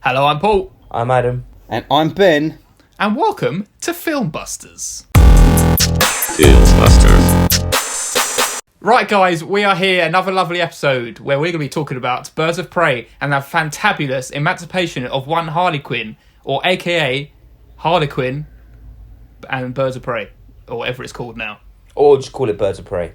Hello, I'm Paul. I'm Adam. And I'm Ben. And welcome to Filmbusters. Right, guys, we are here, another lovely episode where we're going to be talking about Birds of Prey and the fantabulous emancipation of one Harley Quinn, or aka Harley Quinn and Birds of Prey, or whatever it's called now. Or just call it Birds of Prey.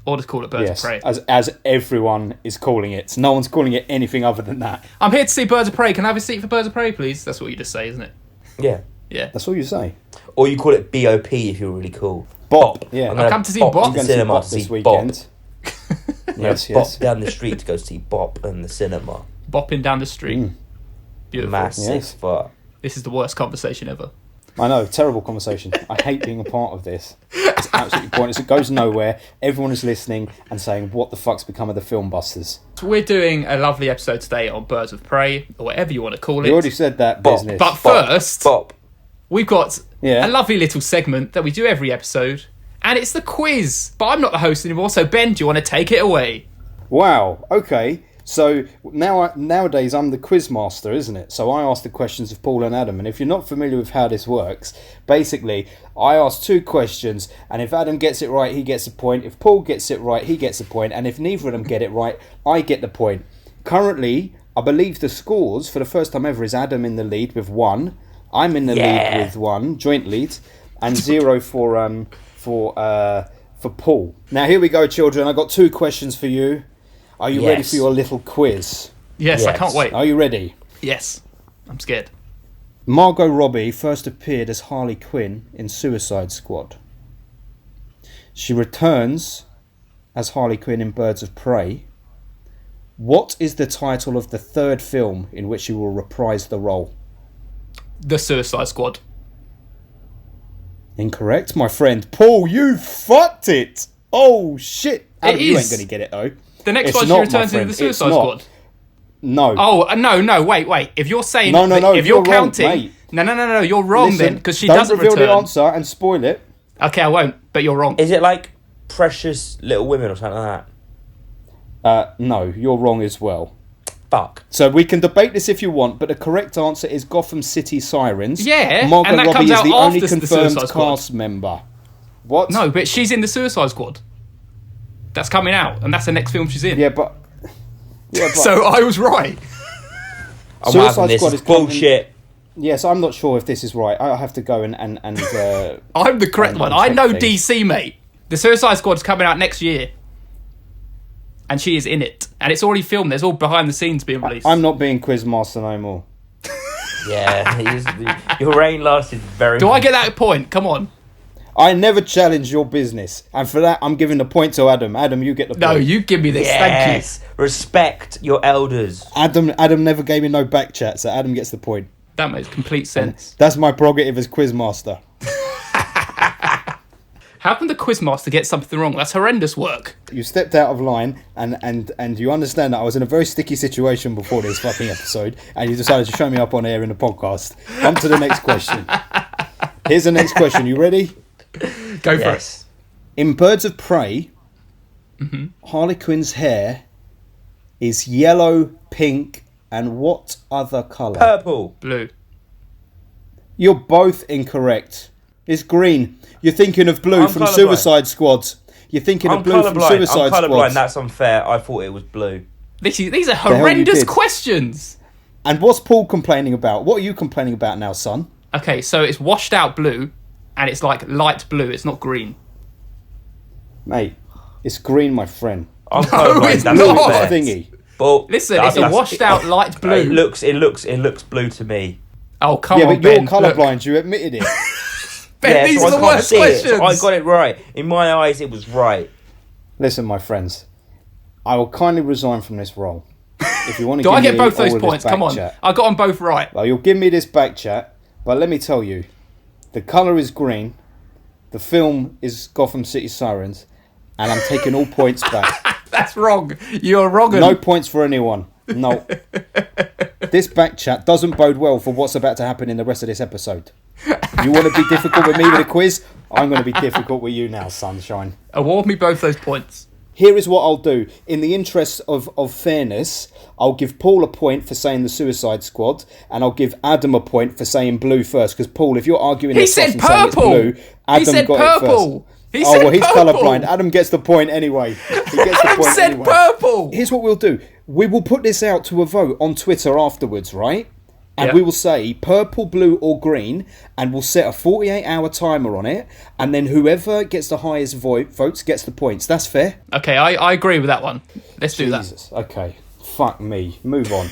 Or just call it Birds of Prey. As everyone is calling it. No one's calling it anything other than that. I'm here to see Birds of Prey. Can I have a seat for Birds of Prey, please? That's what you just say, isn't it? Yeah. Yeah. That's all you say. Or you call it BOP if you're really cool. Bop. Yeah. I've come to see Bop. In the cinema to this see weekend. Bop. Yes. Bop down the street to go see Bop in the cinema. Bopping down the street. Beautiful. Massive fuck. This is the worst conversation ever. I know, terrible conversation. I hate being a part of this. It's absolutely pointless. It goes nowhere. Everyone is listening and saying, what the fuck's become of the Filmbusters? So we're doing a lovely episode today on Birds of Prey, or whatever you want to call it. You already said that, Bop. business. But first, Bop. we've got Yeah. a lovely little segment that we do every episode, and it's the quiz. But I'm not the host anymore, so Ben, do you want to take it away? Wow, okay. So nowadays I'm the quiz master, isn't it? So I ask the questions of Paul and Adam, and if you're not familiar with how this works, basically I ask two questions, and if Adam gets it right, he gets a point. If Paul gets it right, he gets a point, and if neither of them get it right, I get the point. Currently, I believe the scores for the first time ever is Adam in the lead with 1, I'm in the lead with 1, joint lead, and 0 for Paul. Now here we go, children. I've got two questions for you. Are you ready for your little quiz? Yes, I can't wait. Are you ready? Yes, I'm scared. Margot Robbie first appeared as Harley Quinn in Suicide Squad. She returns as Harley Quinn in Birds of Prey. What is the title of the third film in which she will reprise the role? The Suicide Squad. Incorrect, my friend. Paul, you fucked it! Oh, shit. Adam, you ain't going to get it, though. The next It's one, she not, returns my into the friend. Suicide It's not. Squad. No. Oh, no, wait. If you're saying... No, if you're you're wrong, counting... mate. No, you're wrong. Listen, then, because she doesn't don't reveal return. the answer and spoil it. Okay, I won't, but you're wrong. Is it like Precious Little Women or something like that? No, you're wrong as well. Fuck. So we can debate this if you want, but the correct answer is Gotham City Sirens. Yeah, Margot and that Robbie comes is out the only after the confirmed Suicide Squad. cast member. What? No, but she's in the Suicide Squad. That's coming out, and that's the next film she's in. Yeah, but So I was right. I'm Suicide having this. Squad It's is coming- bullshit. yes, I'm not sure if this is right. I have to go and I'm the correct one. I check know things. DC, mate. The Suicide Squad's coming out next year. And she is in it. And it's already filmed. There's all behind the scenes being released. I'm not being quizmaster no more. Yeah. Your reign lasted very Do I get that point? Come on. I never challenge your business, and for that, I'm giving the point to Adam. Adam, you get the point. No, you give me this. Thank Yes. Respect your elders. Adam never gave me no back chat, so Adam gets the point. you. That makes complete sense. That's my prerogative as quizmaster. How can the quizmaster get something wrong? That's horrendous work. You stepped out of line, and you understand that I was in a very sticky situation before this fucking episode, and you decided to show me up on air in the podcast. On to the next question. Here's the next question. You ready? Go for it. Yes. In Birds of Prey, Harley Quinn's hair is yellow, pink, and what other colour? Purple. Blue. You're both incorrect. It's green. You're thinking of blue I'm from colourblind. Suicide Squad. You're thinking I'm of blue from colourblind. Suicide I'm colourblind. Squad. That's unfair. I thought it was blue. These are hell you horrendous did. questions. And what's Paul complaining about? What are you complaining about now, son? Okay, so it's washed out blue, and it's like light blue. It's not green. Mate, it's green, my friend. I'm colourblind. it's That's not. unfair. Thingy. But Listen, it's a washed out light blue. It looks blue to me. Oh, come Yeah, on, but you're Ben. Look. colourblind. You admitted it. Ben, these so are the I can't worst see it, questions. so I got it right. In my eyes, it was right. Listen, my friends, I will kindly resign from this role. If you want to Do give I get me both those all of this points? back Come on. chat. I got them both right. Well, you'll give me this back chat, but let me tell you, the colour is green, the film is Gotham City Sirens, and I'm taking all points back. That's wrong. You're wrong. No points for anyone. No. This back chat doesn't bode well for what's about to happen in the rest of this episode. You want to be difficult with me with a quiz? I'm going to be difficult with you now, sunshine. Award me both those points. Here is what I'll do. In the interest of fairness, I'll give Paul a point for saying the Suicide Squad, and I'll give Adam a point for saying blue first. Because Paul, if you're arguing He this said and saying it's purple. blue, Adam He said got purple. it He first. said Well, he's purple. colourblind. Adam gets the point anyway. He gets the Adam point said anyway. purple. Here's what we'll do. We will put this out to a vote on Twitter afterwards, right? And Yeah. we will say purple, blue or green, and we'll set a 48-hour timer on it, and then whoever gets the highest votes gets the points. That's fair? Okay, I agree with that one. Let's do that. Jesus. Okay. Fuck me. Move on.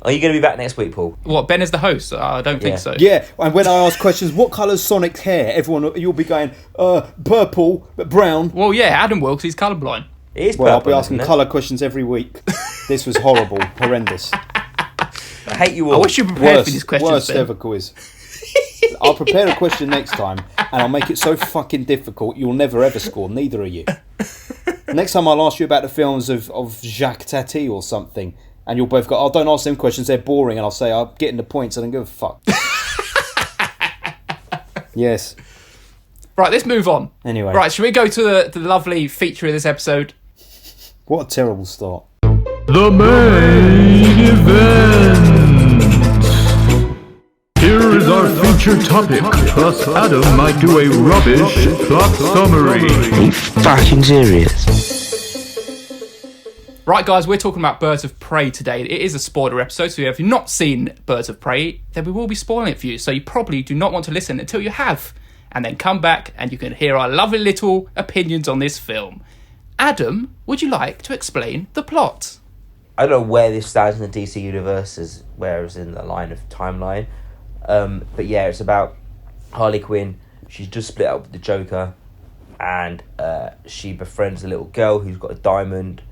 Are you going to be back next week, Paul? What, Ben is the host? I don't think Yeah. so. Yeah, and when I ask questions, what colour's Sonic's hair? Everyone, you'll be going, purple, brown. Well, yeah, Adam will, 'cause he's colourblind. It is Well, I'll purple, be asking isn't it? colour questions every week. This was horrible, horrendous. I hate you all. I wish you prepared for these questions, Worst Ben. ever quiz. I'll prepare a question next time, and I'll make it so fucking difficult you'll never ever score. Neither of you. Next time I'll ask you about the films of Jacques Tati or something, and you'll both go, "Oh, don't ask them questions; they're boring." And I'll say, "I'm getting the points. I don't give a fuck." Yes. Right, let's move on. Anyway. Right, should we go to the lovely feature of this episode? What a terrible start. The main event. Here is our feature topic, plus Adam might do a rubbish plot summary. Are you fucking serious? Right, guys, we're talking about Birds of Prey today. It is a spoiler episode, so if you've not seen Birds of Prey, then we will be spoiling it for you. So you probably do not want to listen until you have, and then come back and you can hear our lovely little opinions on this film. Adam, would you like to explain the plot? I don't know where this stands in the DC universe, as where it's in the line of timeline. But yeah, it's about Harley Quinn. She's just split up with the Joker, and she befriends a little girl who's got a diamond,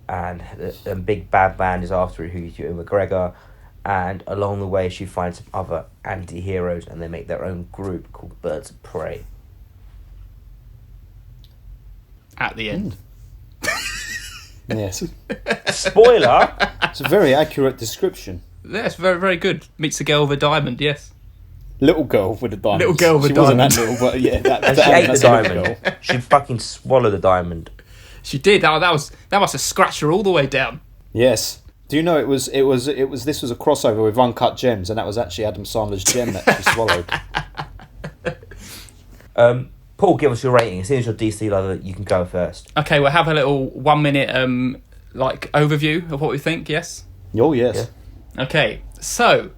and a big bad man is after her, who's Ewan McGregor. And along the way, she finds some other anti-heroes, and they make their own group called Birds of Prey. At the end. Yes. Spoiler! It's a very accurate description. Yes, very, very good. Meets a girl with a diamond, yes. Little girl with a diamond. Little girl with she wasn't diamond. that little, but yeah, And she ate the that's a little diamond. girl. She fucking swallowed the diamond. She did. That must have scratched her all the way down. Yes. Do you know this was a crossover with Uncut Gems, and that was actually Adam Sandler's gem that she swallowed. Paul, give us your rating. As soon as you're DC lover, you can go first. Okay, we'll have a little 1 minute overview of what we think, yes? Oh yes. Yeah. Okay, so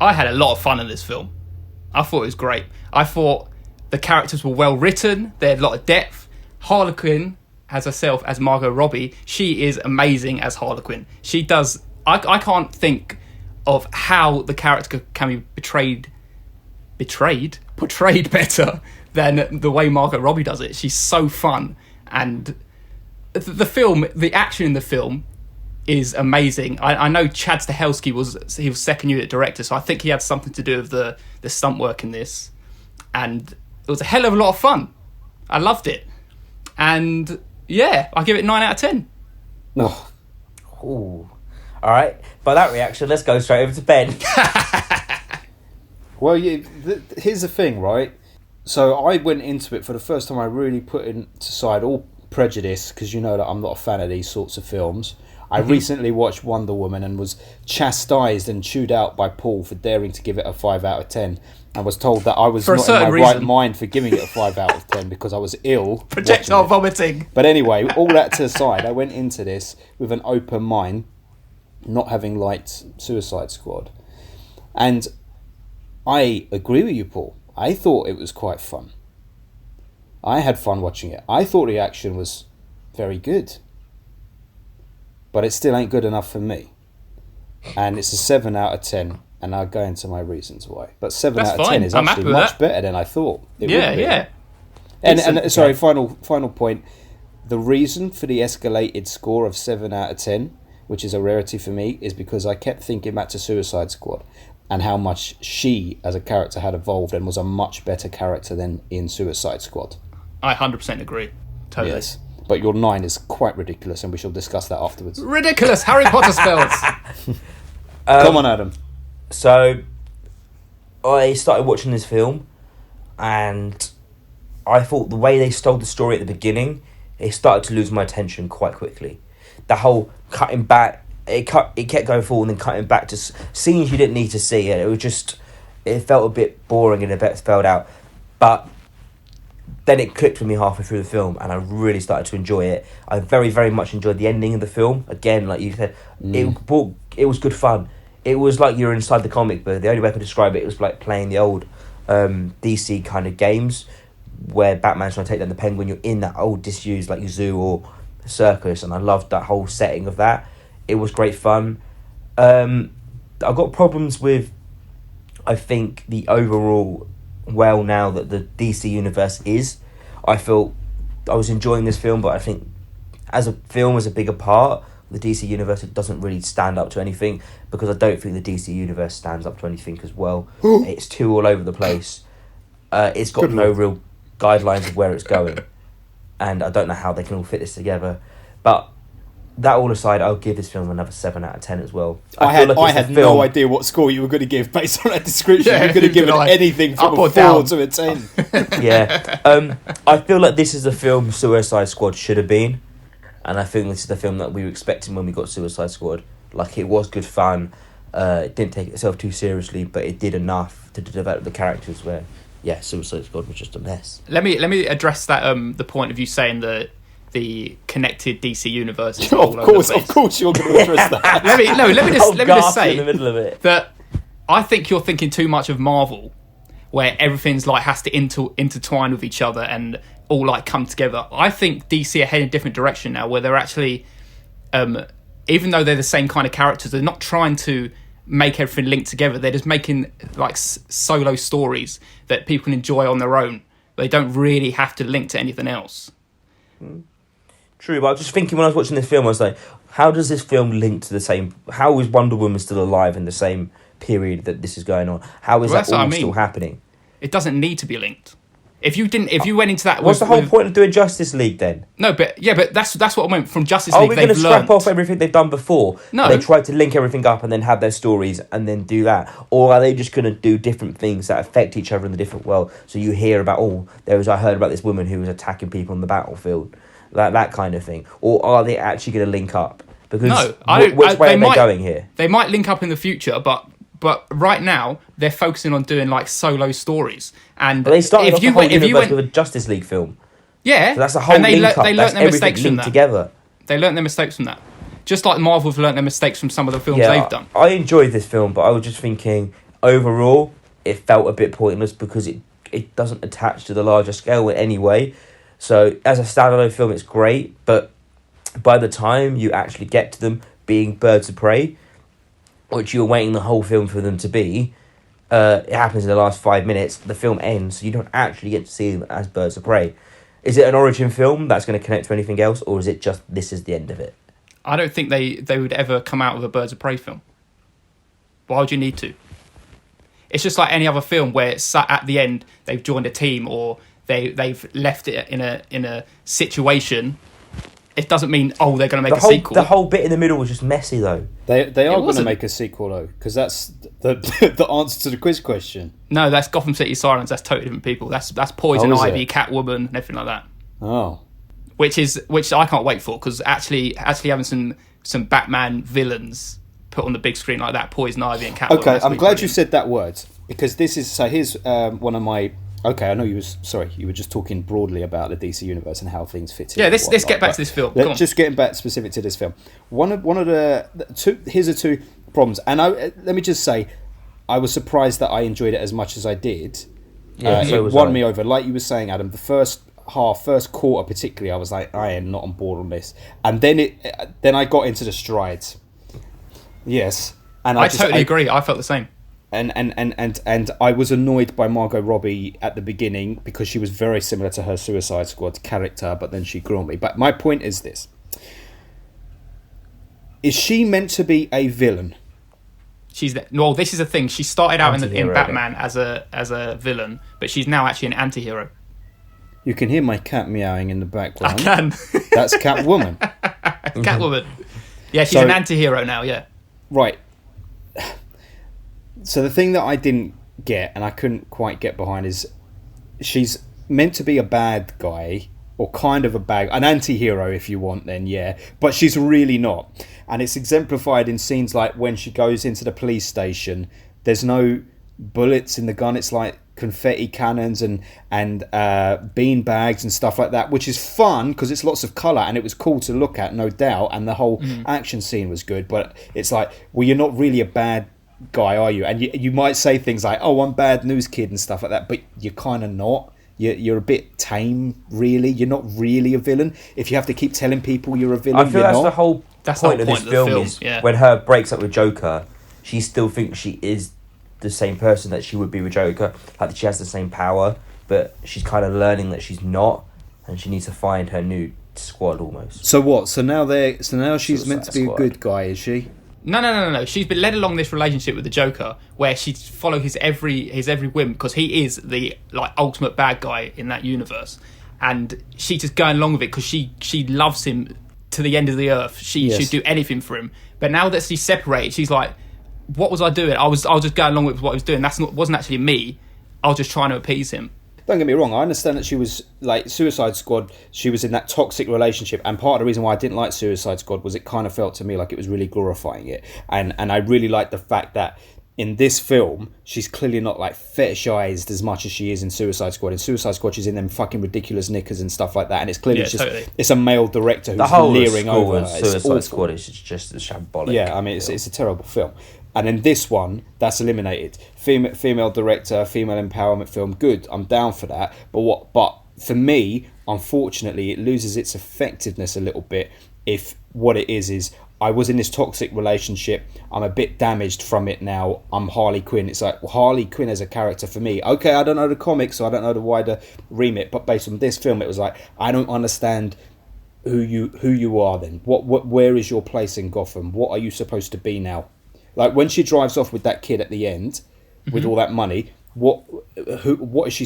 I had a lot of fun in this film. I thought it was great. I thought the characters were well written. They had a lot of depth. Harley Quinn, as herself, as Margot Robbie, she is amazing as Harley Quinn. She does... I can't think of how the character can be portrayed better than the way Margot Robbie does it. She's so fun. And the film, the action in the film is amazing. I know Chad Stahelski was second unit director, so I think he had something to do with the stunt work in this. And it was a hell of a lot of fun. I loved it. And yeah, I give it 9 out of 10. No. Ooh. All right. By that reaction, let's go straight over to Ben. Well, here's the thing, right? So I went into it for the first time. I really put aside all prejudice, because you know that I'm not a fan of these sorts of films. I recently watched Wonder Woman and was chastised and chewed out by Paul for daring to give it a 5 out of 10. And was told that I was For a not in my certain right reason. mind for giving it a 5 out of 10 because I was ill. Projectile watching it. vomiting. But anyway, all that to the side, I went into this with an open mind, not having liked Suicide Squad. And I agree with you, Paul. I thought it was quite fun. I had fun watching it. I thought the action was very good. But it still ain't good enough for me. And it's a 7 out of 10. And I'll go into my reasons why. But 7 That's out of 10 fine. is I'm actually happy with much that. better than I thought it Yeah, would be. yeah. And sorry, final point. The reason for the escalated score of 7 out of 10, which is a rarity for me, is because I kept thinking back to Suicide Squad and how much she, as a character, had evolved and was a much better character than in Suicide Squad. I 100% agree. Totally. Yes. But your 9 is quite ridiculous, and we shall discuss that afterwards. Ridiculous Harry Potter spells. Come on, Adam. So, I started watching this film, and I thought the way they told the story at the beginning, it started to lose my attention quite quickly. The whole cutting back, it kept going forward and then cutting back to scenes you didn't need to see. And it felt a bit boring and a bit spelled out. But then it clicked with me halfway through the film, and I really started to enjoy it. I very, very much enjoyed the ending of the film. Again, like you said, it was good fun. It was like you're inside the comic book. The only way I could describe it was like playing the old DC kind of games where Batman's trying to take down the Penguin. You're in that old disused like zoo or circus, and I loved that whole setting of that. It was great fun. I've got problems with, I think, the overall now that the DC universe is. I felt I was enjoying this film, but I think as a film, as a bigger part of the DC universe, it doesn't really stand up to anything, because I don't think the DC universe stands up to anything as well. It's too all over the place. It's got no real guidelines of where it's going, and I don't know how they can all fit this together. But that all aside, I'll give this film another 7 out of 10 as well. I had no idea what score you were going to give based on that description. Yeah, you could have given like, anything from a 4 to a 10. Yeah. I feel like this is the film Suicide Squad should have been, and I think this is the film that we were expecting when we got Suicide Squad. Like, it was good fun. It didn't take itself too seriously, but it did enough to develop the characters where, yeah, Suicide Squad was just a mess. Let me address that the point of you saying that the connected DC universe is Of course you're going to address that. let me just say in the middle of it. that I think you're thinking too much of Marvel, where everything's like has to intertwine with each other and all like come together. I think DC are heading a different direction now, where they're actually, even though they're the same kind of characters, they're not trying to make everything linked together. They're just making like solo stories that people can enjoy on their own. They don't really have to link to anything else. True, but I was just thinking when I was watching this film, I was like, how does this film link to the same... How is Wonder Woman still alive in the same period that this is going on? How is that all still happening? It doesn't need to be linked. If you went into that... What's the whole point of doing Justice League then? No, but that's what I meant from Justice League. Are we going to scrap off everything they've done before? No. They tried to link everything up and then have their stories and then do that? Or are they just going to do different things that affect each other in the different world? So you hear about, I heard about this woman who was attacking people on the battlefield. That kind of thing. Or are they actually going to link up? Because which way are they going here? They might link up in the future, but right now they're focusing on doing like solo stories. And but they started off the whole universe with a Justice League film. Yeah, so that's a whole link up. They learnt their mistakes from that. Together. They learnt their mistakes from that. Just like Marvel have learnt their mistakes from some of the films they've done. I enjoyed this film, but I was just thinking overall it felt a bit pointless because it doesn't attach to the larger scale in any way. So as a standalone film, it's great, but by the time you actually get to them being birds of prey, which you're waiting the whole film for them to be, it happens in the last 5 minutes, the film ends, so you don't actually get to see them as birds of prey. Is it an origin film that's going to connect to anything else, or is it just this is the end of it? I don't think they would ever come out with a birds of prey film. Why would you need to? It's just like any other film where it's at the end, they've joined a team or... They've left it in a situation. It doesn't mean they're going to make a sequel. The whole bit in the middle was just messy though. They are going to make a sequel though, because that's the answer to the quiz question. No, that's Gotham City Sirens. That's totally different people. That's Poison Ivy, Catwoman, and everything like that. Oh, which I can't wait for, because actually having some Batman villains put on the big screen like that, Poison Ivy and Catwoman. Okay, I'm glad you said that word, because this is here's one of my. Okay, I know you were just talking broadly about the DC universe and how things fit in. Yeah, let's get back to this film. Just getting back specific to this film. One of the two. Here's the two problems, and let me just say, I was surprised that I enjoyed it as much as I did. Yeah, it won me over. Like you were saying, Adam, the first quarter particularly, I was like, I am not on board on this, and then I got into the strides. Yes, and I totally agree. I felt the same. And I was annoyed by Margot Robbie at the beginning because she was very similar to her Suicide Squad character, but then she grew on me. But my point is this. Is she meant to be a villain? This is the thing. She started out in Batman as a villain, but she's now actually an anti-hero. You can hear my cat meowing in the background. I can. That's Catwoman. Catwoman. Yeah, she's an anti-hero now, yeah. Right. So the thing that I didn't get and I couldn't quite get behind is she's meant to be a bad guy, or kind of an anti-hero if you want, then yeah, but she's really not. And it's exemplified in scenes like when she goes into the police station, there's no bullets in the gun, it's like confetti cannons and bean bags and stuff like that, which is fun because it's lots of colour and it was cool to look at, no doubt, and the whole action scene was good. But it's like, well, you're not really a bad guy, are you? And you might say things like, oh, I'm bad news kid and stuff like that, but you're kind of not. You're a bit tame, really. You're not really a villain. If you have to keep telling people you're a villain, I feel that's the whole point of this film is when her breaks up with Joker, she still thinks she is the same person that she would be with Joker, like that she has the same power, but she's kind of learning that she's not, and she needs to find her new squad almost. So what? So now she's meant to be a good guy, is she? No. She's been led along this relationship with the Joker, where she follow his every whim, because he is the ultimate bad guy in that universe, and she's just going along with it because she loves him to the end of the earth. She'd do anything for him. But now that she's separated, she's like, what was I doing? I was just going along with what I was doing. Wasn't actually me. I was just trying to appease him. Don't get me wrong, I understand that she was, like, Suicide Squad, she was in that toxic relationship, and part of the reason why I didn't like Suicide Squad was it kind of felt to me like it was really glorifying it, and I really liked the fact that in this film, she's clearly not, like, fetishized as much as she is in Suicide Squad. In Suicide Squad, she's in them fucking ridiculous knickers and stuff like that, and it's clearly it's a male director who's leering over her. Suicide Squad is just a shambolic. Yeah, I mean, it's a terrible film. And in this one, that's eliminated. Female director, female empowerment film, good. I'm down for that. But for me, unfortunately, it loses its effectiveness a little bit if what it is I was in this toxic relationship. I'm a bit damaged from it now. I'm Harley Quinn. It's like, well, Harley Quinn as a character for me. Okay, I don't know the comics, so I don't know the wider remit. But based on this film, it was like, I don't understand who you are then. Where is your place in Gotham? What are you supposed to be now? Like when she drives off with that kid at the end, with all that money, who is she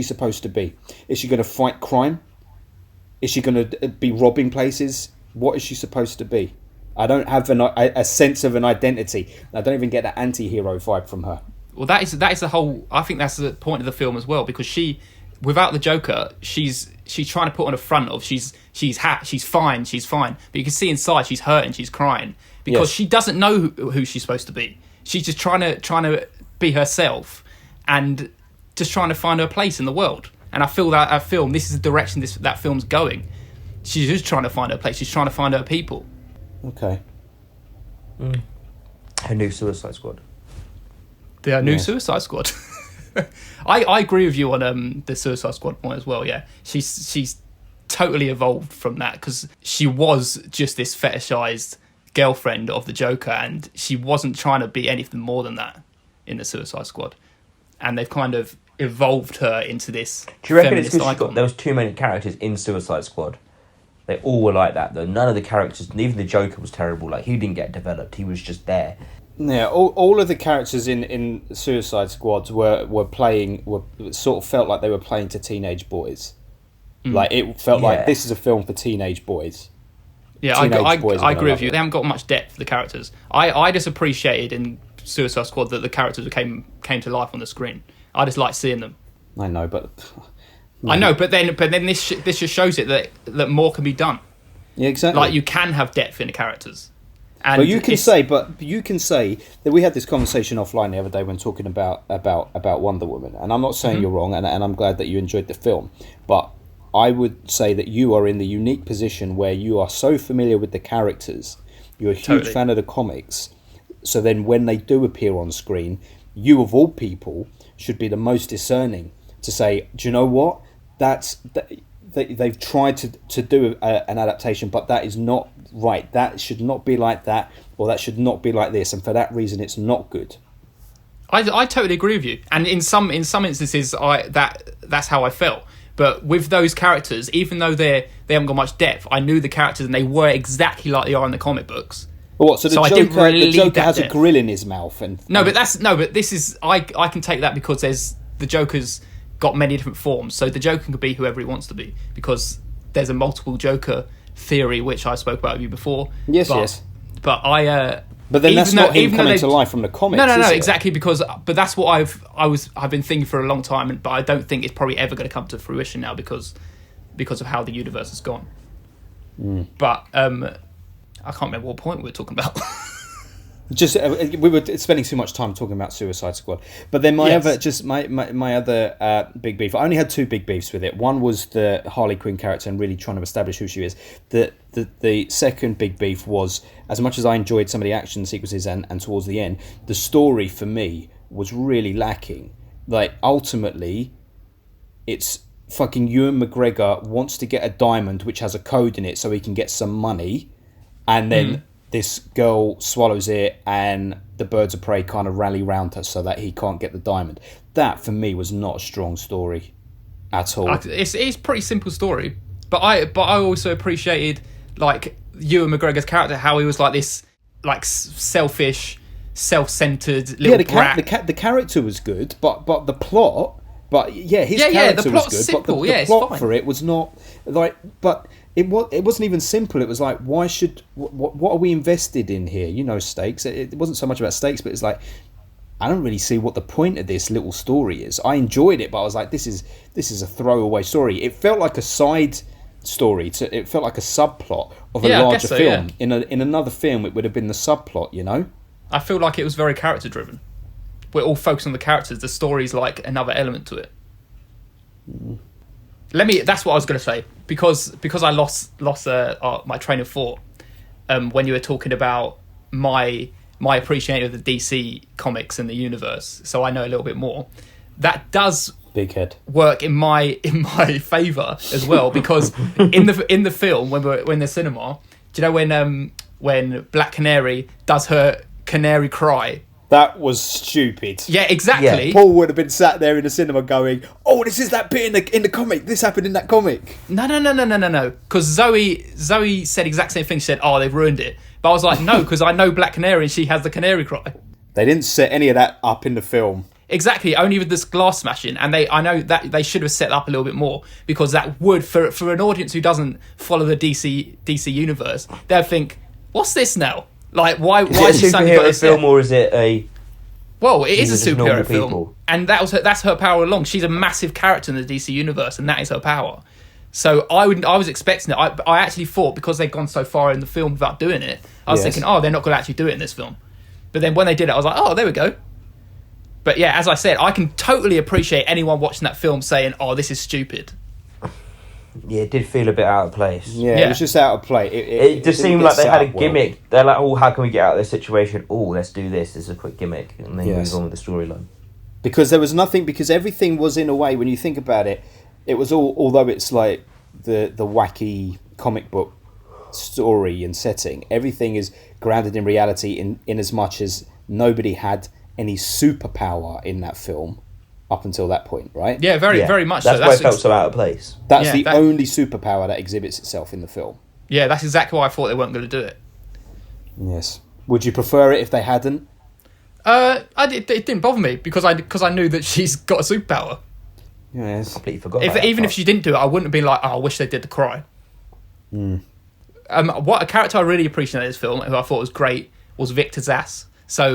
supposed to be? Is she going to fight crime? Is she going to be robbing places? What is she supposed to be? I don't have a sense of an identity. I don't even get that anti-hero vibe from her. Well, that is the whole. I think that's the point of the film as well, because she, without the Joker, she's trying to put on a front of she's fine, but you can see inside she's hurting, she's crying. Because she doesn't know who she's supposed to be. She's just trying to be herself and just trying to find her place in the world. And I feel that this is the direction that film's going. She's just trying to find her place. She's trying to find her people. Okay. Her new Suicide Squad. The new Suicide Squad. I agree with you on the Suicide Squad point as well, yeah. She's totally evolved from that, because she was just this fetishized girlfriend of the Joker, and she wasn't trying to be anything more than that in the Suicide Squad, and they've kind of evolved her into this. Do you reckon it's because there was too many characters in Suicide Squad? They all were like that though. None of the characters, even the Joker, was terrible. Like, he didn't get developed, he was just there. Yeah, all of the characters in Suicide Squad were sort of felt like they were playing to teenage boys. Like, it felt like this is a film for teenage boys. Yeah, I agree with you. They haven't got much depth for the characters. I just appreciated in Suicide Squad that the characters came to life on the screen. I just like seeing them. I know, but then this just shows it that more can be done. Yeah, exactly. Like, you can have depth in the characters. And but you can say that we had this conversation offline the other day when talking about Wonder Woman, and I'm not saying you're wrong, and I'm glad that you enjoyed the film, but I would say that you are in the unique position where you are so familiar with the characters, you're a huge fan of the comics, so then when they do appear on screen, you of all people should be the most discerning to say, do you know what? They've tried to do an adaptation, but that is not right. That should not be like that, or that should not be like this, and for that reason, it's not good. I totally agree with you, and in some instances, that's how I felt. But with those characters, even though they haven't got much depth, I knew the characters and they were exactly like they are in the comic books. Well, what? So the Joker has a grill in his mouth, but this is I can take that because the Joker's got many different forms, so the Joker can be whoever he wants to be, because there's a multiple Joker theory which I spoke about with you before. Yes. But But then that's not him even coming though to life from the comics. No, is it? exactly, but that's what I've been thinking for a long time, but I don't think it's probably ever going to come to fruition now because of how the universe has gone. But I can't remember what point we were talking about. Just we were spending too much time talking about Suicide Squad. But then my other big beef. I only had two big beefs with it. One was the Harley Quinn character and really trying to establish who she is. The second big beef was, as much as I enjoyed some of the action sequences and towards the end, the story for me was really lacking. Like, ultimately, it's fucking Ewan McGregor wants to get a diamond which has a code in it so he can get some money, and then this girl swallows it and the birds of prey kind of rally round her so that he can't get the diamond. That, for me, was not a strong story at all. It's a pretty simple story, but I also appreciated, like, Ewan McGregor's character, how he was like this, like, selfish, self-centered little brat. The character was good, but the plot... But his character the plot's was good. simple. But the it's plot fine. for it was not like. But it wasn't even simple. It was like, why should what are we invested in here? You know, stakes. It wasn't so much about stakes, but it's like, I don't really see what the point of this little story is. I enjoyed it, but I was like, this is a throwaway story. It felt like a side story. It felt like a subplot of a larger film. Yeah. In another film, it would have been the subplot. You know. I feel like it was very character driven. We're all focused on the characters. The story's like another element to it. That's what I was going to say, because I lost my train of thought when you were talking about my appreciation of the DC comics and the universe. So I know a little bit more. That does big head work in my favour as well, because in the film when we're in the cinema, do you know when Black Canary does her canary cry? That was stupid. Yeah, exactly. Yeah. Paul would have been sat there in the cinema going, "Oh, this is that bit in the comic. This happened in that comic." No. Because Zoe said exact same thing. She said, "Oh, they've ruined it." But I was like, "No," because I know Black Canary and she has the canary cry. They didn't set any of that up in the film. Exactly. Only with this glass smashing, and I know that they should have set up a little bit more, because that would, for an audience who doesn't follow the DC universe, they'll think, "What's this now?" Like, why is it a superhero film, or is it a... Well, it is a superhero film. People. And that's her power along. She's a massive character in the DC universe, and that is her power. So I was expecting it. I actually thought, because they'd gone so far in the film without doing it, I was thinking, oh, they're not going to actually do it in this film. But then when they did it, I was like, oh, there we go. But yeah, as I said, I can totally appreciate anyone watching that film saying, oh, this is stupid. Yeah, it did feel a bit out of place. Yeah, it was just out of play. It just seemed like they had a gimmick. Well. They're like, oh, how can we get out of this situation? Oh, let's do this. This is a quick gimmick. And then move on with the storyline. Because there was nothing, because everything was, in a way, when you think about it, it was all, although it's like the wacky comic book story and setting, everything is grounded in reality in as much as nobody had any superpower in that film. Up until that point, right? Yeah, very much that's so. That's why it felt so out of place. That's the only superpower that exhibits itself in the film. Yeah, that's exactly why I thought they weren't going to do it. Yes. Would you prefer it if they hadn't? It didn't bother me, because I knew that she's got a superpower. Yes. Completely forgot. Even if she didn't do it, I wouldn't have been like, oh, I wish they did the cry. What a character I really appreciated in this film, who I thought was great, was Victor Zass. So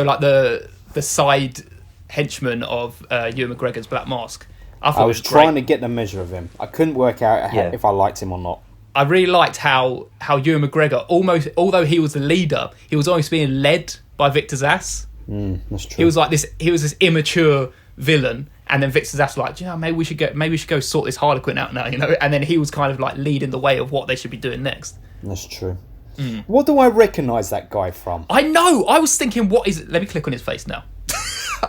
like the side henchman of Ewan McGregor's Black Mask. I was trying to get the measure of him. I couldn't work out if I liked him or not. I really liked how Ewan McGregor, almost, although he was the leader, he was almost being led by Victor Zass. That's true. He was like this. He was this immature villain, and then Victor Zass was like, you know, maybe we should go sort this Harley Quinn out now, you know. And then he was kind of like leading the way of what they should be doing next. That's true. What do I recognise that guy from? I know. I was thinking, what is it? Let me click on his face now.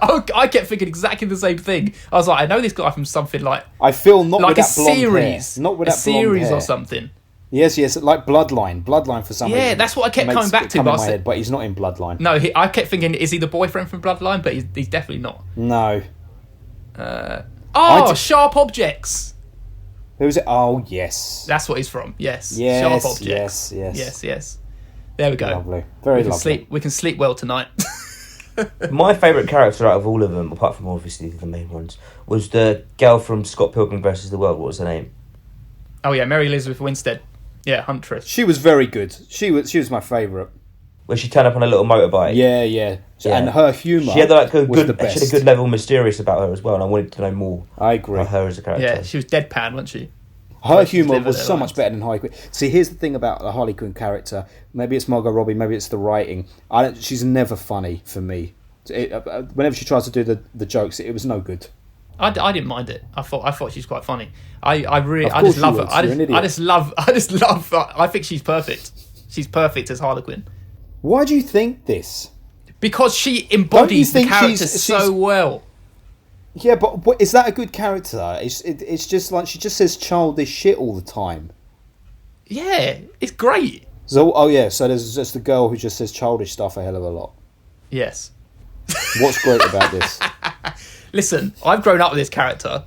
I kept thinking exactly the same thing. I was like, I know this guy from something like... I feel not like with that blonde series, hair. Not with a that blonde series hair. or something. Yes, like Bloodline. Bloodline for some reason. Yeah, that's what I kept coming back to. But he's not in Bloodline. No, I kept thinking, is he the boyfriend from Bloodline? But he's definitely not. No. Sharp Objects. Who's it? Oh, yes. That's what he's from. Yes. Yes. Sharp Objects. Yes. There we go. Lovely. Very lovely. We can sleep well tonight. My favourite character out of all of them, apart from obviously the main ones, was the girl from Scott Pilgrim vs. the World. What was her name? Oh yeah, Mary Elizabeth Winstead. Yeah, Huntress. She was very good. She was my favourite. where she turned up on a little motorbike. Yeah. And her humour she had like was the best. She had a good level of mysterious about her as well, and I wanted to know more. I agree. About her as a character. Yeah, she was deadpan, wasn't she? Her humour was so much better than Harley Quinn. See, here's the thing about the Harley Quinn character. Maybe it's Margot Robbie, maybe it's the writing. She's never funny for me. Whenever she tries to do the jokes, it was no good. I didn't mind it. I thought she's quite funny. I Of just love course her. you would. You're an I just love her. I think she's perfect. She's perfect as Harley Quinn. Why do you think this? Because she embodies the think character she's so well. Yeah, but is that a good character? It's just like she just says childish shit all the time. Yeah, it's great. So so there's just a girl who just says childish stuff a hell of a lot. Yes. What's great about this? Listen, I've grown up with this character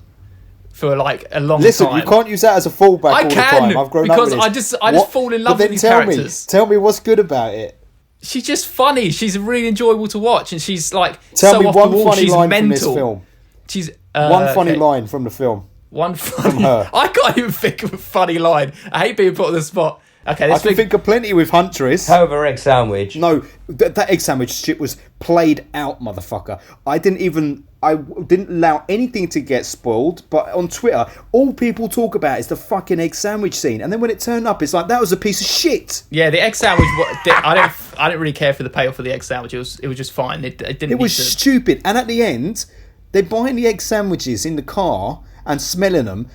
for like a long time. Listen, you can't use that as a fallback all the time. I've grown up with because this. I just fall in love with these characters. Tell me what's good about it. She's just funny. She's really enjoyable to watch, and she's like Tell me off one the wall. funny She's line mental. from this film. She's One funny line from the film. One funny. From her. I can't even think of a funny line. I hate being put on the spot. Okay, I can think of plenty with Huntress. However, egg sandwich. No, that egg sandwich shit was played out, motherfucker. I didn't allow anything to get spoiled, but on Twitter, all people talk about is the fucking egg sandwich scene. And then when it turned up, it's like, that was a piece of shit. Yeah, the egg sandwich. I didn't really care for the payoff for the egg sandwich. It was just fine. It didn't. It was stupid. And at the end, they're buying the egg sandwiches in the car and smelling them.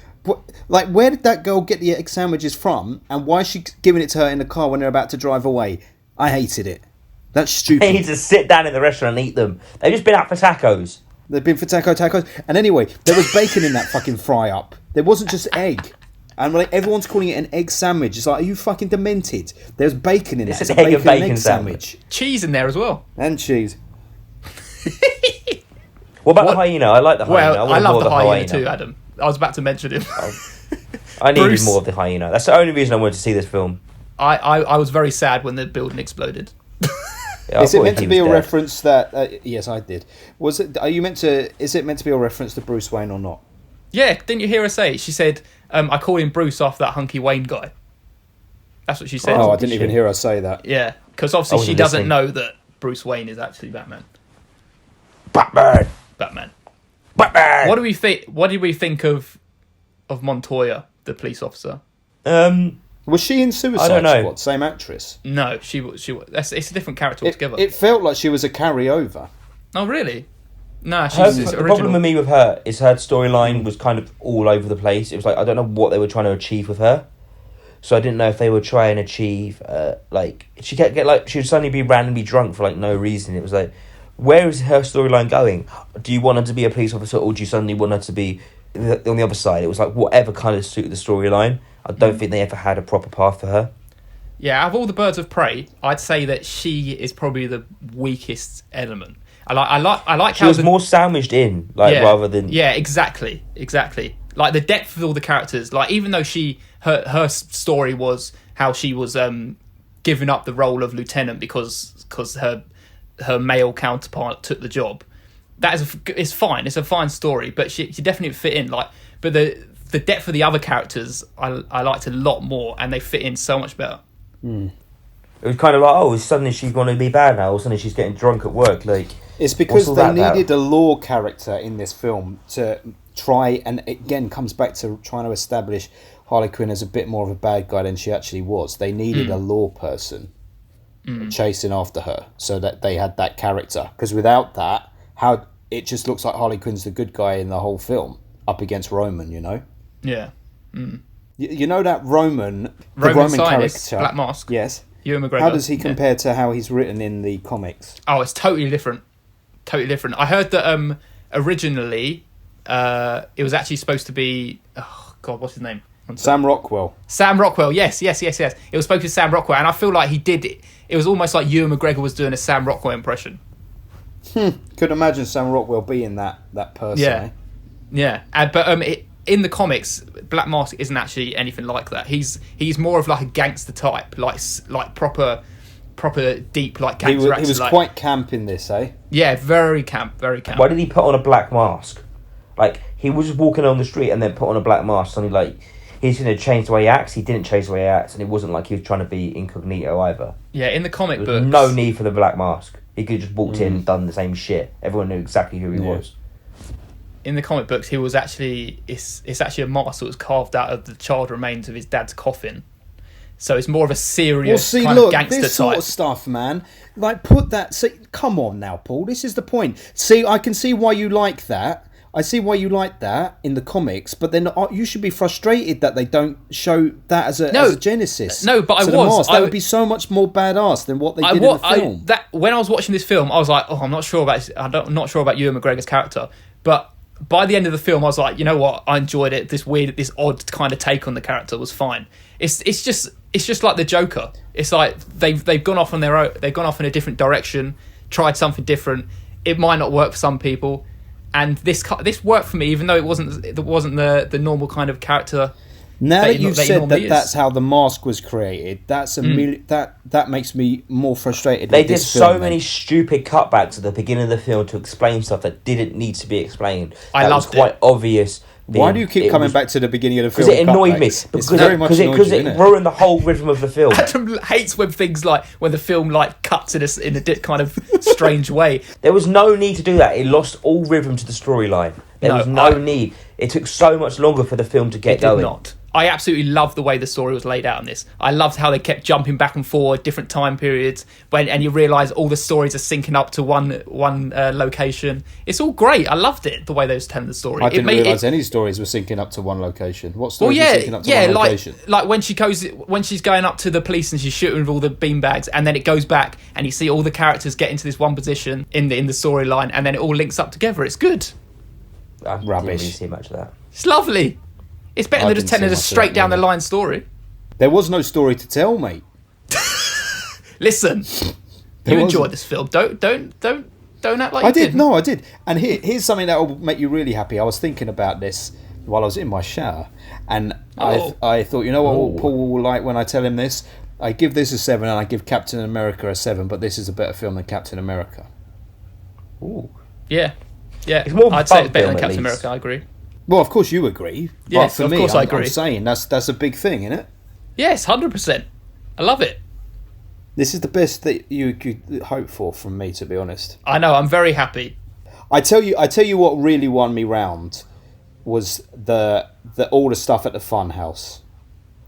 Like, where did that girl get the egg sandwiches from? And why is she giving it to her in the car when they're about to drive away? I hated it. That's stupid. They need to sit down in the restaurant and eat them. They've just been out for tacos. They've been for tacos. And anyway, there was bacon in that fucking fry-up. There wasn't just egg. And like, everyone's calling it an egg sandwich. It's like, are you fucking demented? There's bacon in it. It's an egg and bacon sandwich. Cheese in there as well. And cheese. What about the hyena? I like the hyena. Well, I love the hyena too, Adam. I was about to mention him. I needed Bruce. more of the hyena. That's the only reason I wanted to see this film. I was very sad when the building exploded. Yeah, Is it meant to be a dead. reference that... yes, I did. Is it meant to be a reference to Bruce Wayne or not? Yeah, didn't you hear her say? She said, I call him Bruce after that hunky Wayne guy. That's what she said. Oh, I didn't even hear her say that. Yeah, because obviously she wasn't doesn't listening. know that Bruce Wayne is actually Batman. Batman! Batman. Batman! What do we think? What did we think of Montoya, the police officer? Was she in I Suicide don't know. Squad? Same actress? No, she was. It's a different character altogether. It felt like she was a carryover. Oh, really? No, Her, she's the original. problem with me with her is her storyline was kind of all over the place. It was like, I don't know what they were trying to achieve with her. So I didn't know if they were trying to achieve, like, she kept she would suddenly be randomly drunk for like no reason. It was like, where is her storyline going? Do you want her to be a police officer, or do you suddenly want her to be on the other side? It was like whatever kind of suited the storyline. I don't think they ever had a proper path for her. Yeah, out of all the Birds of Prey, I'd say that she is probably the weakest element. I like She how was more sandwiched in, rather than... Yeah, exactly. Like the depth of all the characters. Like even though her story was how she was giving up the role of lieutenant because her male counterpart took the job. It's fine. It's a fine story, but she definitely fit in. But the depth of the other characters I liked a lot more, and they fit in so much better. It was kind of like, suddenly she's going to be bad now, or suddenly she's getting drunk at work. Like, It's because all they that about? needed a law character in this film to try, and again comes back to trying to establish Harley Quinn as a bit more of a bad guy than she actually was. They needed a law person chasing after her so that they had that character. Because without that, how it just looks like Harley Quinn's the good guy in the whole film up against Roman, you know? Yeah. You know that Roman Scientist, character? Black Mask. Yes. Ewan McGregor. How does he compare to how he's written in the comics? Oh, it's totally different. Totally different. I heard that originally it was actually supposed to be... Oh, God, what's his name? Sam Rockwell. Sam Rockwell, yes. It was supposed to be Sam Rockwell, and I feel like he did it. It was almost like Ewan McGregor was doing a Sam Rockwell impression. Could imagine Sam Rockwell being that person. Yeah. Eh? Yeah. But in the comics, Black Mask isn't actually anything like that. He's more of like a gangster type, like proper deep like gangster actor. He was quite camp in this, eh? Yeah, very camp. Why did he put on a black mask? Like, he was just walking on the street and then put on a black mask. Suddenly, like, he's going to change the way he acts. He didn't change the way he acts, and it wasn't like he was trying to be incognito either. Yeah, in the comic There books, was no need for the black mask. He could have just walked in and done the same shit. Everyone knew exactly who he was. in the comic books, he was actually it's actually a mask that was carved out of the charred remains of his dad's coffin. So it's more of a serious kind of gangster this type. sort of stuff, man. Like, put that. See, come on now, Paul. This is the point. See, I can see why you like that. I see why you like that in the comics, but then you should be frustrated that they don't show that as a genesis. No, but That would be so much more badass than what they did in the film. When I was watching this film, I was like, I'm not sure about Ewan McGregor's character, but by the end of the film, I was like, you know what? I enjoyed it. This odd kind of take on the character was fine. It's just like the Joker. It's like they've gone off on their own. They've gone off in a different direction, tried something different. It might not work for some people, and this worked for me, even though it wasn't the normal kind of character. Now that you've said that's how the mask was created, that's that makes me more frustrated. They did so many stupid cutbacks at the beginning of the film to explain stuff that didn't need to be explained. I loved it. It was quite obvious. Why do you keep coming back to the beginning of the film? Because it annoyed me. Because it ruined the whole rhythm of the film. Adam hates when things like when the film like cuts in a kind of strange way. There was no need to do that. It lost all rhythm to the storyline. There was no need. It took so much longer for the film to get going. It did not. I absolutely loved the way the story was laid out in this. I loved how they kept jumping back and forward, different time periods, and you realise all the stories are syncing up to one location. It's all great. I loved it, the way they was telling the story. I didn't realise any stories were syncing up to one location. What stories were syncing up to one location? Like when she's going up to the police and she's shooting with all the beanbags, and then it goes back and you see all the characters get into this one position in the storyline, and then it all links up together. It's good. I didn't really see much of that. It's lovely. It's better than just telling a straight down the line story. There was no story to tell, mate. Listen, you enjoyed this film. Don't act like I you didn't. No, I did. And here's something that will make you really happy. I was thinking about this while I was in my shower, and I thought, you know what Paul will like when I tell him this? I give this a 7, and I give Captain America a 7, but this is a better film than Captain America. Ooh. Yeah. It's more I'd say it's better film, than at Captain least. America, I agree. Well, of course you agree. Yes, but for of me, course I agree. I'm saying that's a big thing, isn't it? Yes, 100%. I love it. This is the best that you could hope for from me, to be honest. I know, I'm very happy. I tell you what really won me round was the all the stuff at the fun house.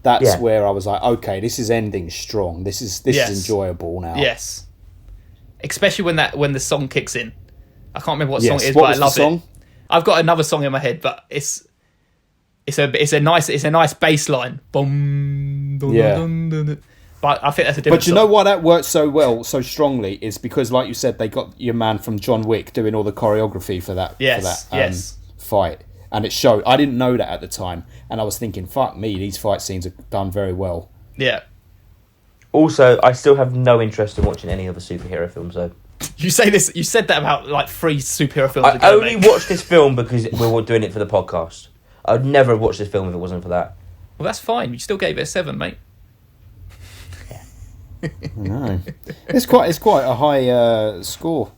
That's where I was like, okay, this is ending strong. This is enjoyable now. Yes. Especially when the song kicks in. I can't remember what song it is, but I love it. I've got another song in my head, but it's a nice bass line. Boom, dun, dun, dun, dun. But I think that's a different But you know why that works so well, so strongly, is because, like you said, they got your man from John Wick doing all the choreography for that fight. And it showed. I didn't know that at the time. And I was thinking, fuck me, these fight scenes are done very well. Yeah. Also, I still have no interest in watching any other superhero films, though. You said that about like 3 superhero films ago. I only watched this film because we were doing it for the podcast. I'd never have watched this film if it wasn't for that. Well, that's fine. You still gave it a 7, mate. No, it's quite a high score.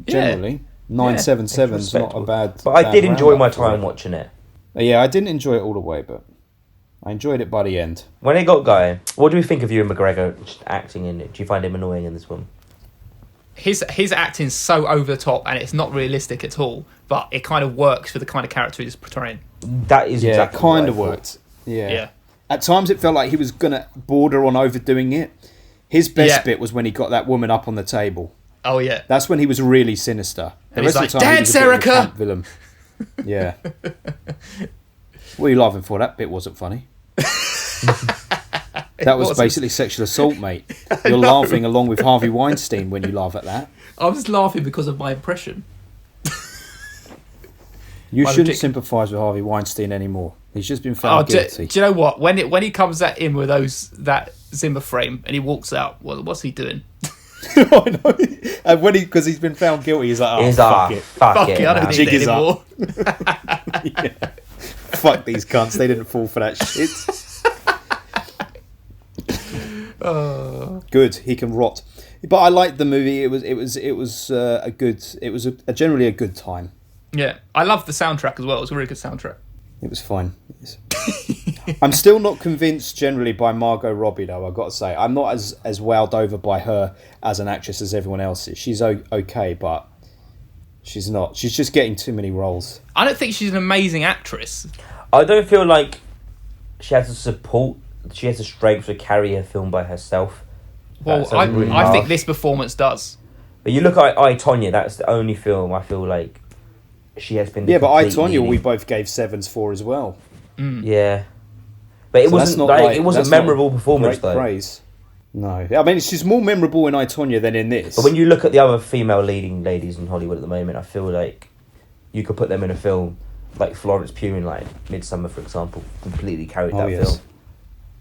Generally, 977 is not a bad. But I did enjoy my time watching it. Yeah, I didn't enjoy it all the way, but I enjoyed it by the end. When it got going, what do we think of Ewan McGregor acting in it? Do you find him annoying in this one? His acting's so over the top, and it's not realistic at all. But it kind of works for the kind of character he's portraying. That is exactly it kind what of worked. Yeah. At times, it felt like he was gonna border on overdoing it. His best bit was when he got that woman up on the table. Oh yeah, that's when he was really sinister. The and rest he's of the time, "Dance, Erica!" Villain. Yeah. What are you laughing for? That bit wasn't funny. That was basically sexual assault, mate. You're laughing along with Harvey Weinstein when you laugh at that. I was laughing because of my impression. You shouldn't sympathise with Harvey Weinstein anymore. He's just been found guilty. Do you know what? When he comes at him with that Zimmer frame and he walks out, what's he doing? I know. And because he's been found guilty, he's like, fuck it. Fuck it, I don't need it anymore. Fuck these cunts, they didn't fall for that shit. Good, he can rot. But I liked the movie. It was generally a good time. Yeah, I loved the soundtrack as well. It was a really good soundtrack. It was fine. I'm still not convinced generally by Margot Robbie, though. I've got to say, I'm not as wowed over by her as an actress as everyone else is. She's okay, but she's not. She's just getting too many roles. I don't think she's an amazing actress. I don't feel like she has the support. She has the strength to carry a film by herself. Well, I think this performance does. But you look at I, Tonya, that's the only film I feel like she has been. Yeah, but I, Tonya, leading. we both gave 7s for as well. Yeah, but it wasn't it wasn't memorable performance though. Praise. No, I mean she's more memorable in I, Tonya than in this. But when you look at the other female leading ladies in Hollywood at the moment, I feel like you could put them in a film like Florence Pugh in like Midsummer, for example, completely carried that film.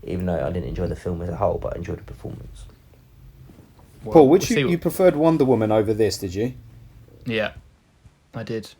Even though I didn't enjoy the film as a whole, but I enjoyed the performance. Well, Paul, you preferred Wonder Woman over this, did you? Yeah, I did.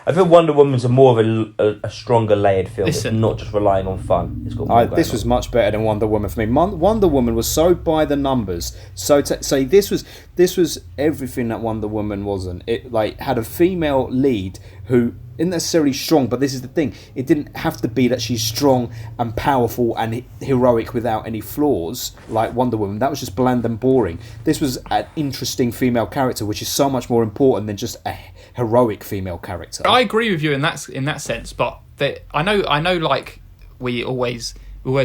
I feel Wonder Woman's a more of a stronger layered film. Listen, it's not just relying on fun. It's got more this was much better than Wonder Woman for me. Wonder Woman was so by the numbers. So this was everything that Wonder Woman wasn't. It like had a female lead who isn't necessarily strong, but this is the thing. It didn't have to be that she's strong and powerful and heroic without any flaws like Wonder Woman. That was just bland and boring. This was an interesting female character, which is so much more important than just a heroic female character. I agree with you in that sense, but I know like we always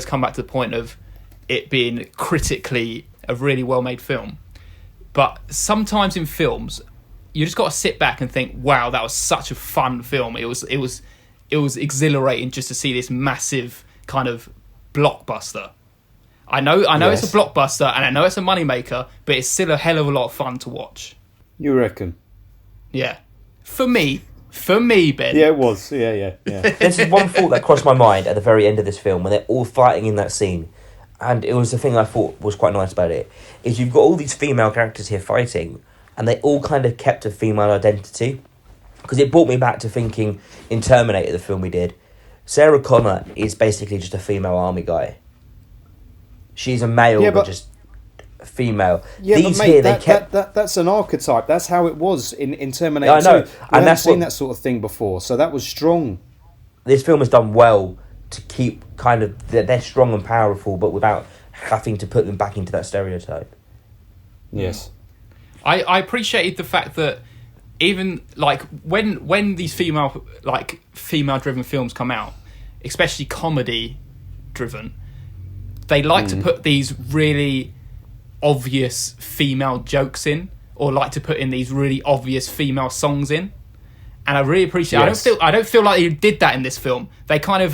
come back to the point of it being critically a really well made film, but sometimes in films you just got to sit back and think, wow, that was such a fun film. It was exhilarating just to see this massive kind of blockbuster. I know Yes. It's a blockbuster and I know it's a moneymaker, but it's still a hell of a lot of fun to watch. You reckon? Yeah. For me, Ben. Yeah, it was. Yeah. This is one thought that crossed my mind at the very end of this film when they're all fighting in that scene, and it was the thing I thought was quite nice about it, is you've got all these female characters here fighting, and they all kind of kept a female identity, because it brought me back to thinking in Terminator, the film we did, Sarah Connor is basically just a female army guy. She's a male, but just female. Yeah, These but mate, here, that's an archetype. That's how it was in Terminator. I know, 2. and that's seen that sort of thing before, so that was strong. This film has done well to keep kind of they're strong and powerful, but without having to put them back into that stereotype. Yes, I appreciated the fact that even like when these female driven films come out, especially comedy driven, they like to put these really obvious female jokes in, or like to put in these really obvious female songs in, and I really appreciate. Yes. I don't feel like they did that in this film. They kind of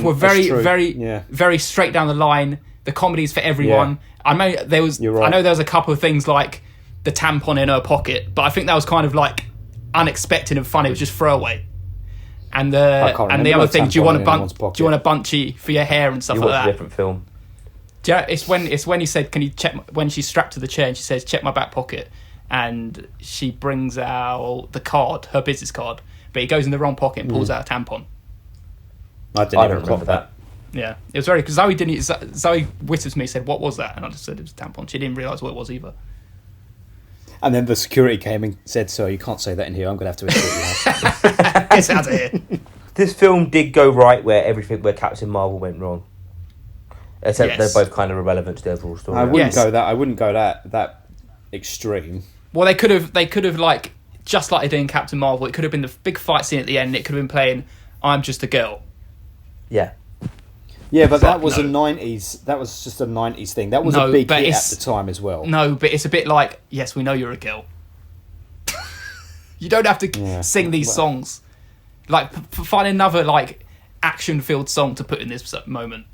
were very straight down the line. The comedy's for everyone. Yeah. I know there was a couple of things like the tampon in her pocket, but I think that was kind of like unexpected and funny. It was just throwaway. And the other thing, do you want a bunchy for your hair and stuff like that? A different film. Yeah, it's when he said, "Can you check?" When she's strapped to the chair, and she says, "Check my back pocket," and she brings out the card, her business card, but he goes in the wrong pocket and pulls out a tampon. I don't remember that. Yeah, it was very because Zoe whispers me, said, "What was that?" And I just said it was a tampon. She didn't realise what it was either. And then the security came and said, "Sir, you can't say that in here. I'm going to have to escort you out." Get out of here. This film did go right where Captain Marvel went wrong. Except they're both kind of irrelevant to the overall story. I wouldn't go that extreme. Well, they could have like just like they did in Captain Marvel. It could have been the big fight scene at the end. It could have been playing "I'm Just a Girl." Yeah. Yeah, but that was a 90s. That was just a 90s thing. That was a big hit at the time as well. No, but it's a bit like, yes, we know you're a girl. You don't have to sing these songs. Like, find another like action-filled song to put in this moment.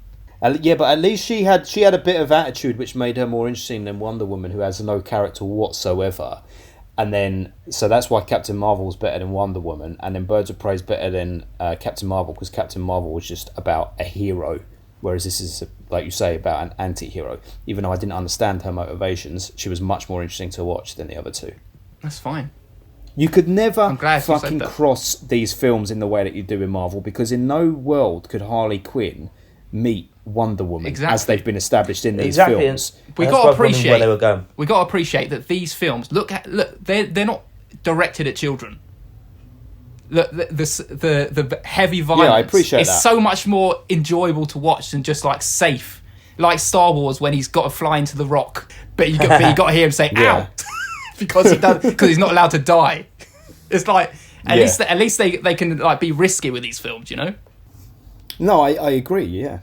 Yeah, but at least she had a bit of attitude, which made her more interesting than Wonder Woman, who has no character whatsoever. And then, so that's why Captain Marvel's better than Wonder Woman, and then Birds of Prey's better than Captain Marvel, because Captain Marvel was just about a hero, whereas this is, like you say, about an anti-hero. Even though I didn't understand her motivations, she was much more interesting to watch than the other two. That's fine. You could never fucking cross these films in the way that you do in Marvel, because in no world could Harley Quinn meet Wonder Woman as they've been established in these films. We got to appreciate where they were going. We got to appreciate that these films they're not directed at children. the heavy violence. Yeah, I appreciate it's that. so much more enjoyable to watch than just like safe, like Star Wars when he's got to fly into the rock, but you got to hear him say "ow" because he's not allowed to die. It's like at least they can like be risky with these films, you know. No, I agree. Yeah,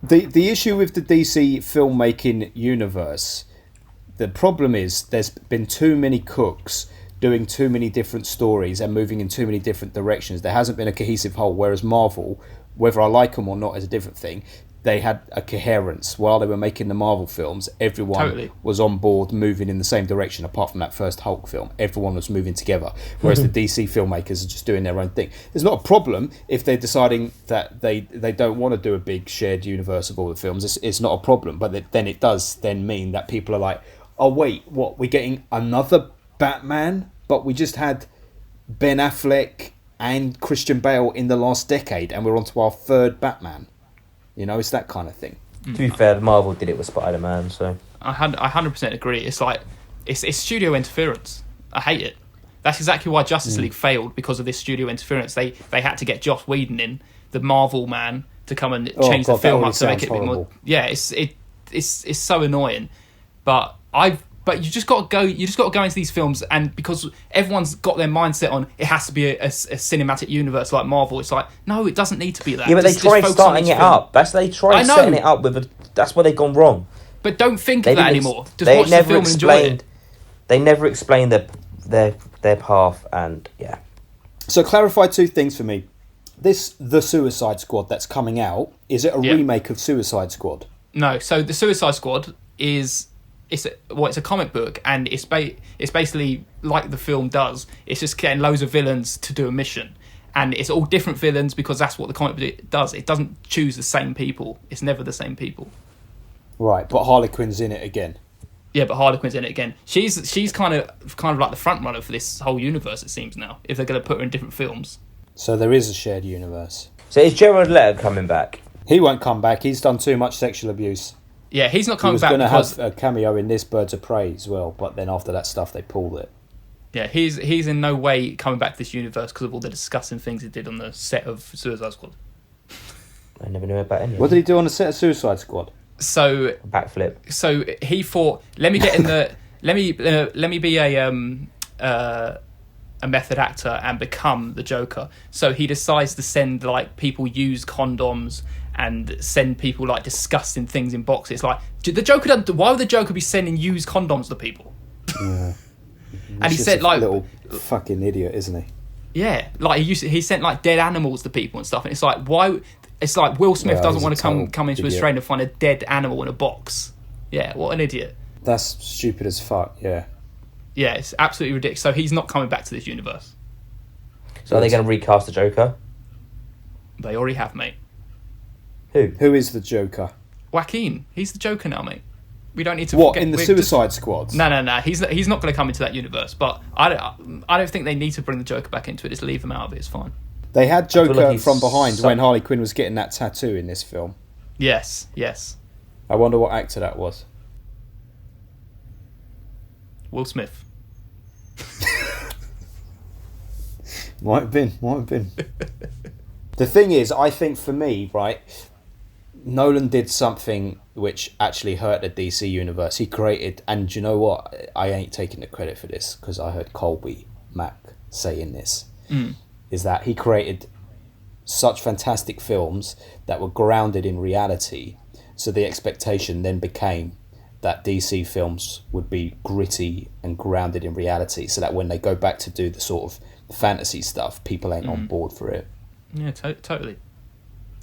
the issue with the DC filmmaking universe, the problem is there's been too many cooks doing too many different stories and moving in too many different directions. There hasn't been a cohesive whole. Whereas Marvel, whether I like them or not is a different thing, they had a coherence while they were making the Marvel films. Everyone was on board, moving in the same direction. Apart from that first Hulk film, everyone was moving together. Whereas the DC filmmakers are just doing their own thing. There's not a problem if they're deciding that they don't want to do a big shared universe of all the films. It's not a problem. But then it does then mean that people are like, oh wait, what? We're getting another Batman, but we just had Ben Affleck and Christian Bale in the last decade, and we're on to our third Batman. You know, it's that kind of thing. To be fair, Marvel did it with Spider-Man, so... I 100% agree. It's like, it's studio interference. I hate it. That's exactly why Justice League failed, because of this studio interference. They had to get Joss Whedon in, the Marvel man, to come and change the film up to make it a bit more... Yeah, it's so annoying. But you just got to go. You just got to go into these films, and because everyone's got their mindset on it has to be a cinematic universe like Marvel. It's like, no, it doesn't need to be that. Yeah, but they tried starting it up. They tried setting it up with. That's where they've gone wrong. But don't think of that anymore. Just watch the film and enjoy it. They never explained their path, and yeah. So clarify two things for me. The Suicide Squad that's coming out, is it a remake of Suicide Squad? No. So the Suicide Squad is. It's a comic book, and it's basically like the film does. It's just getting loads of villains to do a mission, and it's all different villains because that's what the comic book does. It doesn't choose the same people. It's never the same people. Right, but Harley Quinn's in it again. Yeah, but Harley Quinn's in it again. She's kind of like the front runner for this whole universe. It seems now, if they're going to put her in different films. So there is a shared universe. So is Jared Leto coming back? He won't come back. He's done too much sexual abuse. Yeah, he's not coming back. He was going to have a cameo in this Birds of Prey as well, but then after that stuff, they pulled it. Yeah, he's in no way coming back to this universe because of all the disgusting things he did on the set of Suicide Squad. I never knew about any of What did he do on the set of Suicide Squad? So backflip. So he thought, let me get in the let me be a method actor and become the Joker. So he decides to send like people use condoms and send people like disgusting things in boxes. Like the Joker, why would the Joker be sending used condoms to people? Yeah. And he said like little fucking idiot, isn't he? Yeah, like he sent like dead animals to people and stuff. And it's like why? It's like Will Smith doesn't want to come into his train and find a dead animal in a box. Yeah, what an idiot. That's stupid as fuck. Yeah. Yeah, it's absolutely ridiculous. So he's not coming back to this universe. So are they going to recast the Joker? They already have, mate. Who is the Joker? Joaquin. He's the Joker now, mate. We don't need to. What, in the Suicide Squad? No. He's not going to come into that universe. But I don't think they need to bring the Joker back into it. Just leave him out of it. It's fine. They had Joker from behind when Harley Quinn was getting that tattoo in this film. Yes. I wonder what actor that was. Will Smith. Might have been. The thing is, I think for me, right, Nolan did something which actually hurt the DC universe. He created, and you know what? I ain't taking the credit for this because I heard Colby Mack saying this. Is that he created such fantastic films that were grounded in reality. So the expectation then became that DC films would be gritty and grounded in reality, so that when they go back to do the sort of fantasy stuff, people ain't on board for it. Yeah, totally.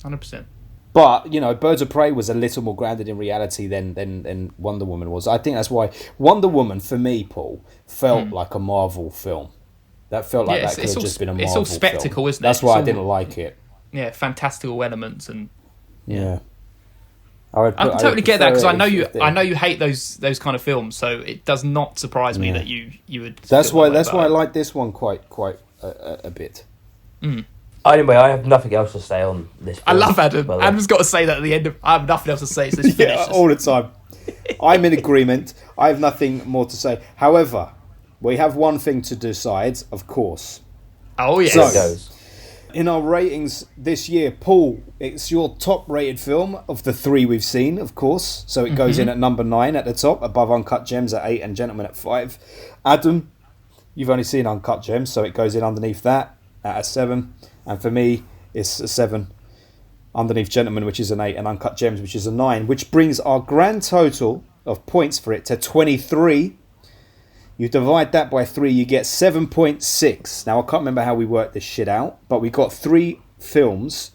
100%. But, you know, Birds of Prey was a little more grounded in reality than Wonder Woman was. I think that's why Wonder Woman, for me, Paul, felt like a Marvel film. That felt like that could have just been a Marvel film. It's all spectacle, isn't it? That's why I didn't like it. Yeah, fantastical elements and... Yeah. I can totally get that because I know you hate those kind of films, so it does not surprise me that you would. That's why I like this one quite a bit. Anyway, I have nothing else to say on this film. I love Adam. Adam's got to say that at the end of. I have nothing else to say. So yeah, all the time. I'm in agreement. I have nothing more to say. However, we have one thing to decide, of course. Oh, yes. Here it goes. In our ratings this year, Paul, it's your top-rated film of the 3 we've seen, of course. So it goes in at number 9 at the top, above Uncut Gems at 8 and Gentlemen at 5. Adam, you've only seen Uncut Gems, so it goes in underneath that at a 7. And for me, it's a 7 underneath Gentlemen, which is an 8, and Uncut Gems, which is a 9, which brings our grand total of points for it to 23. You divide that by 3, you get 7.6. Now, I can't remember how we worked this shit out, but we got 3 films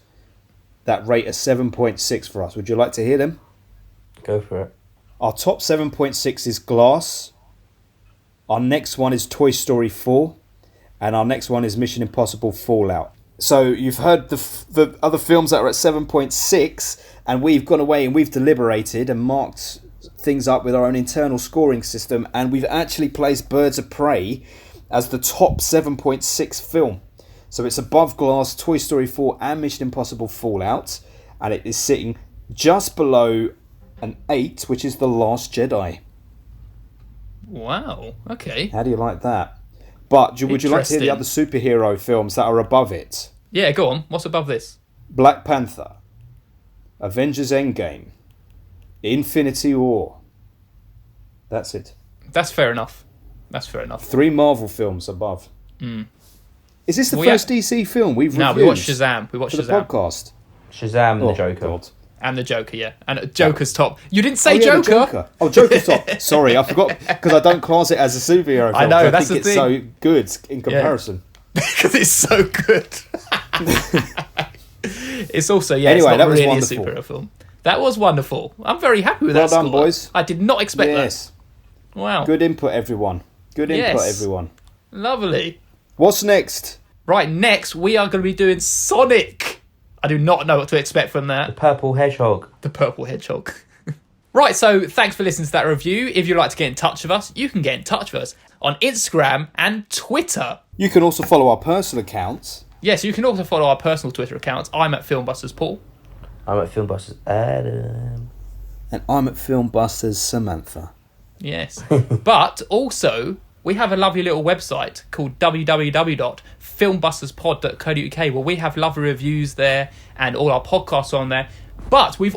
that rate a 7.6 for us. Would you like to hear them? Go for it. Our top 7.6 is Glass. Our next one is Toy Story 4. And our next one is Mission Impossible Fallout. So you've heard the other films that are at 7.6, and we've gone away and we've deliberated and marked things up with our own internal scoring system, and we've actually placed Birds of Prey as the top 7.6 film. So it's above Glass, Toy Story 4 and Mission Impossible Fallout, and it is sitting just below an 8, which is The Last Jedi. Wow, okay. How do you like that? But would you like to hear the other superhero films that are above it? Yeah, go on. What's above this? Black Panther, Avengers Endgame, Infinity War. That's it. That's fair enough. 3 Marvel films above. Is this the first DC film we've reviewed? No, we watched Shazam. For the podcast. Shazam and the Joker. God. And the Joker, yeah. And Joker's top. You didn't say Joker. Joker. Oh, Joker's top. Sorry, I forgot, because I don't class it as a superhero film. I know, that's I think the it's thing. so good in comparison. Because it's so good. It's also, Anyway, it's not that was really wonderful. a superhero film. That was wonderful. I'm very happy with that Well done, score. boys. I did not expect Yes. that. Wow. Good input, everyone. Good input, Yes. everyone. Lovely. What's next? Right, next we are going to be doing Sonic. I do not know what to expect from that. The Purple Hedgehog. The Purple Hedgehog. Right, so thanks for listening to that review. If you'd like to get in touch with us, you can get in touch with us on Instagram and Twitter. You can also follow our personal accounts. Yes, you can also follow our personal Twitter accounts. I'm at Filmbusters Paul. I'm at Filmbusters Adam. And I'm at Filmbusters Samantha. Yes. But also, we have a lovely little website called www.filmbusterspod.co.uk where we have lovely reviews there and all our podcasts are on there. But we've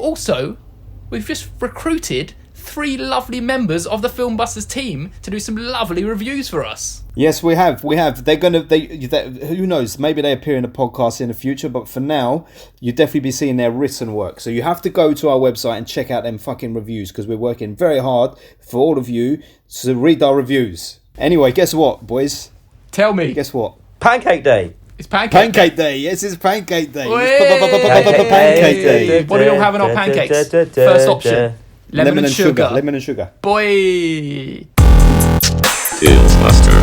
just recruited 3 lovely members of the Filmbusters team to do some lovely reviews for us. Yes, we have. They're who knows? Maybe they appear in a podcast in the future. But for now, you'll definitely be seeing their written work. So you have to go to our website and check out them fucking reviews, because we're working very hard for all of you to read our reviews. Anyway, guess what, boys? Tell me. Guess what? Pancake Day. It's Pancake Pancake Day. Yes, it's Pancake Day. Hey! Pancake Day. What are we all having on pancakes? First option. Lemon and sugar. Lemon and sugar. Boy. Filmbuster.